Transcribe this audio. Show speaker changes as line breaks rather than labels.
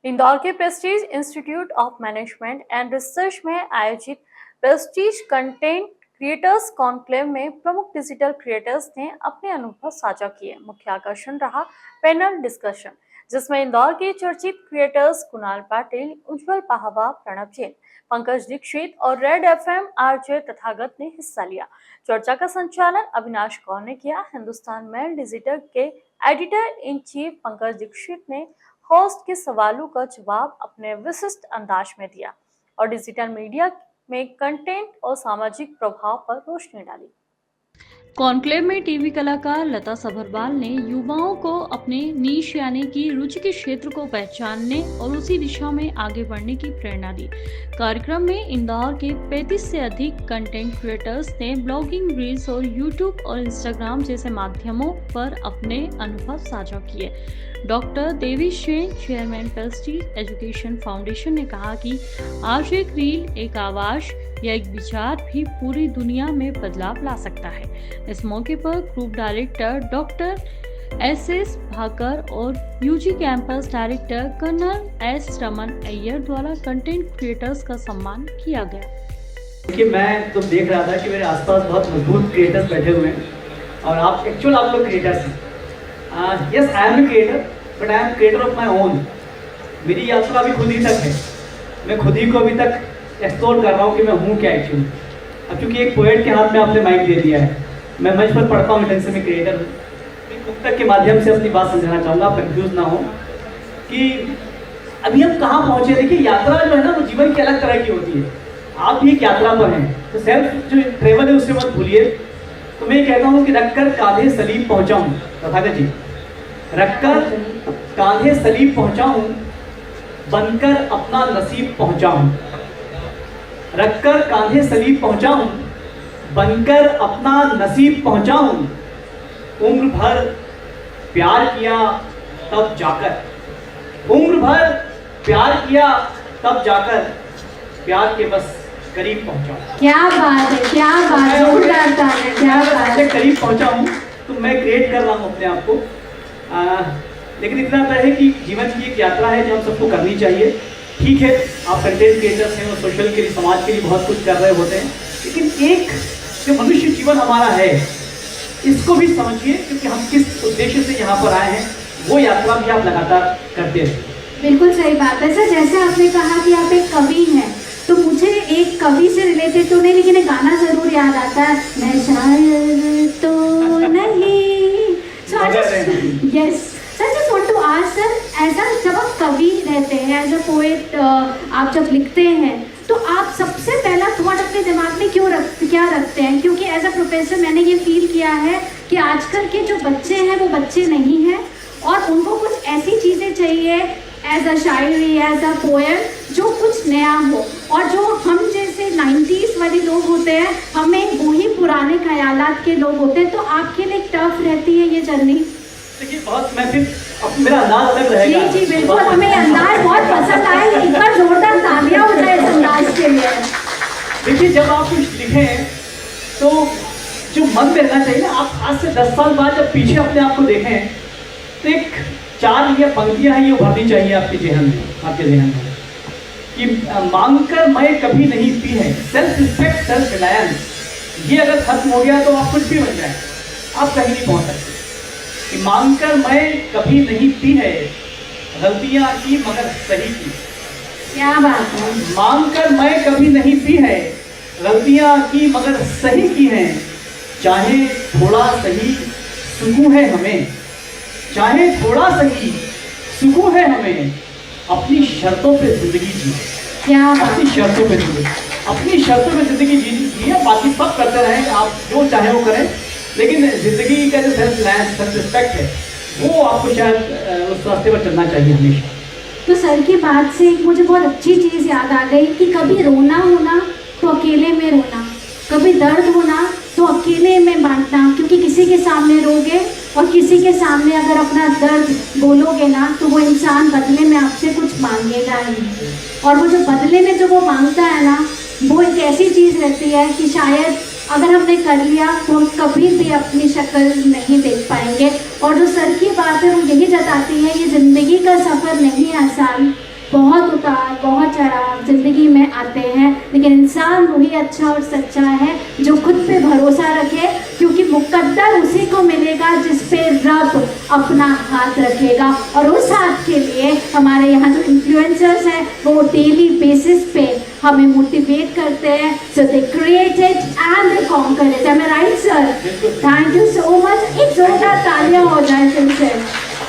इंदौर के Prestige institute of management and research में आयोजित प्रेस्टीज कंटेंट क्रिएटर्स कॉन्क्लेव में प्रमुख डिजिटल क्रिएटर्स ने अपने अनुभव साझा किए। मुख्य आकर्षण रहा पैनल डिस्कशन, जिसमें इंदौर के चर्चित क्रिएटर्स कुणाल पाटिल, उज्जवल पाहवा, प्रणव जैन, पंकज दीक्षित और रेड एफएम आरजे तथागत ने हिस्सा लिया। चर्चा का संचालन अविनाश कौर ने किया। हिंदुस्तान मेल डिजिटल के editor in chief Pankaj Dikshit ने होस्ट के सवालों का जवाब अपने विशिष्ट अंदाज में दिया और डिजिटल मीडिया में कंटेंट और सामाजिक प्रभाव पर रोशनी डाली। कॉन्क्लेव में टीवी कलाकार लता सबरवाल ने युवाओं को अपने नीश यानी कि रुचि के क्षेत्र को पहचानने और उसी दिशा में आगे बढ़ने की प्रेरणा दी। कार्यक्रम में इंदौर के 35 से अधिक कंटेंट क्रिएटर्स ने ब्लॉगिंग, रील्स और यूट्यूब और इंस्टाग्राम जैसे माध्यमों पर अपने अनुभव साझा किए। Doctor Devish Jain, chairman prestige education foundation, ने कहा कि आज एक रील, एक आवाज या एक विचार भी पूरी दुनिया में बदलाव ला सकता है। इस मौके पर group director doctor S Bhakar और UG campus director colonel S Raman Iyer द्वारा कंटेंट क्रिएटर्स का सम्मान किया गया।
देखिए, मैं तो देख रहा था कि मेरे आसपास बहुत मजबूत क्रिएटर्स बैठे हुए हैं और आप लोग क्रिएटर्स हैं। Yes, I am a creator, but I am creator of my own. मेरी यात्रा अभी खुद ही तक है। मैं खुद ही को अभी तक एक्सप्लोर कर रहा हूँ कि मैं हूँ क्या एक्चुअली। अब चूंकि एक पोएट के हाथ में आपने माइक दे दिया है, मैं मंच पर पढ़ता हूँ, ढंग से मैं क्रिएटर हूँ। एक पुस्तक के माध्यम से अपनी बात समझाना चाहूँगा, आप कंफ्यूज ना हो कि अभी हम कहाँ पहुँचे। देखिए, यात्रा जो है ना, वो जीवन की अलग तरह की होती है। आप भी एक यात्रा पर हैं, तो सेल्फ जो ट्रेवल है उससे मत भूलिए। तो मैं कहता हूँ कि रखकर कांधे सलीब पहुँचा हूँ, तथागत जी, रखकर कांधे सलीब पहुँचा हूँ, बनकर अपना नसीब पहुँचा हूँ। रखकर कांधे सलीब पहुँचा हूँ, बनकर अपना नसीब पहुँचा हूँ। उम्र भर प्यार किया तब जाकर, उम्र भर प्यार किया तब जाकर, प्यार के बस करीब पहुँचा हूँ।
क्या बात है, क्या बात है, जोरदार तालियां, क्या बात है।
करीब पहुँचा हूँ, तो मैं क्रिएट कर रहा हूँ अपने आप को। लेकिन इतना तय है कि जीवन की एक यात्रा है जो हम सबको करनी चाहिए। ठीक है, आप कंटेंट क्रिएटर्स हैं और सोशल के लिए, समाज के लिए बहुत कुछ कर रहे होते हैं, लेकिन एक जो मनुष्य जीवन हमारा है, इसको भी समझिए, क्योंकि हम किस उद्देश्य से यहाँ पर आए हैं, वो यात्रा भी आप लगातार करते हैं।
बिल्कुल सही बात है सर। जैसे आपने कहा कि आप एक कवि हैं, तो मुझे एक कवि से रिलेटेड तो नहीं, लेकिन एक गाना जरूर याद आता है, मैं शायर तो नहीं। Yes sir, just want to ask sir, ऐसा जब आप कवि रहते हैं, एज अ पोएट, आप जब लिखते हैं, तो आप सबसे पहला थॉट अपने दिमाग में क्या रखते हैं? क्योंकि एज अ प्रोफेसर मैंने ये फील किया है कि आजकल के जो बच्चे हैं वो बच्चे नहीं हैं और उनको कुछ ऐसी चीज़ें चाहिए as a shayari, as a poem, जो कुछ नया हो। और जो हम जैसे 90s वाले लोग होते हैं, हमें वही पुराने ख्यालात के लोग होते हैं। तो आपके लिए टफ रहती है ये जर्नी?
देखिए, बहुत, मैं फिर अब मेरा अंदाज अलग रहेगा।
जी जी बिल्कुल, हमें अंदाज बहुत पसंद आए। एक बार जोरदार तालियां हो जाए इस अंदाज के लिए।
देखिए, जब आप कुछ लिखें तो जो मन में रहना चाहिए ना, आप आज से 10 साल बाद जब पीछे अपने आप को देखें, तो एक 4 ये पंक्तियां हैं, ये उभरनी चाहिए आपके जहन में कि मांग कर मैं कभी नहीं पी है, सेल्फ रिस्पेक्ट, सेल्फ रिलायंस, ये अगर खत्म हो गया तो आप कुछ भी बन जाए, आप कहीं नहीं पहुंच सकते। कि मांग कर मैं कभी नहीं पी है, गलतियां की मगर सही की।
क्या बात है।
मांग कर मैं कभी नहीं पी है, गलतियां की मगर सही की हैं, चाहे थोड़ा सही सुकून है हमें, चाहे थोड़ा सही सुकून है हमें, अपनी शर्तों पे जिंदगी जी।
क्या
अपनी शर्तों पे जिंदगी, अपनी शर्तों पे जिंदगी जी है। बाकी सब करते रहें, आप जो चाहे वो करें, लेकिन जिंदगी का जो सेल्फ रिलायंस, सेल्फ रिस्पेक्ट है, वो आपको शायद उस रास्ते पर चलना चाहिए हमेशा।
तो सर की बात से एक मुझे बहुत अच्छी चीज़ याद आ गई कि कभी रोना होना तो अकेले में रोना, कभी दर्द होना तो अकेले में बांटना। क्योंकि किसी के सामने रोगे और किसी के सामने अगर अपना दर्द बोलोगे ना, तो वो इंसान बदले में आपसे कुछ मांगेगा ही। और वो जो बदले में जो वो मांगता है ना, वो एक ऐसी चीज़ रहती है कि शायद अगर हमने कर लिया तो हम कभी भी अपनी शक्ल नहीं देख पाएंगे। और जो सर की बात है वो यही जताती है, ये ज़िंदगी का सफ़र नहीं आसान, चढ़ाव ज़िंदगी में आते हैं, लेकिन इंसान वही अच्छा और सच्चा है जो खुद पे भरोसा रखे, क्योंकि मुकद्दर उसी को मिलेगा जिस पे रब अपना हाथ रखेगा। और उस हाथ के लिए हमारे यहाँ जो इन्फ्लुएंसर्स हैं वो डेली बेसिस पे हमें मोटिवेट करते हैं। So they create it and they conquer it. Am I right sir? Thank you so much. एक जोरदार तालियां हो जाए फिर से।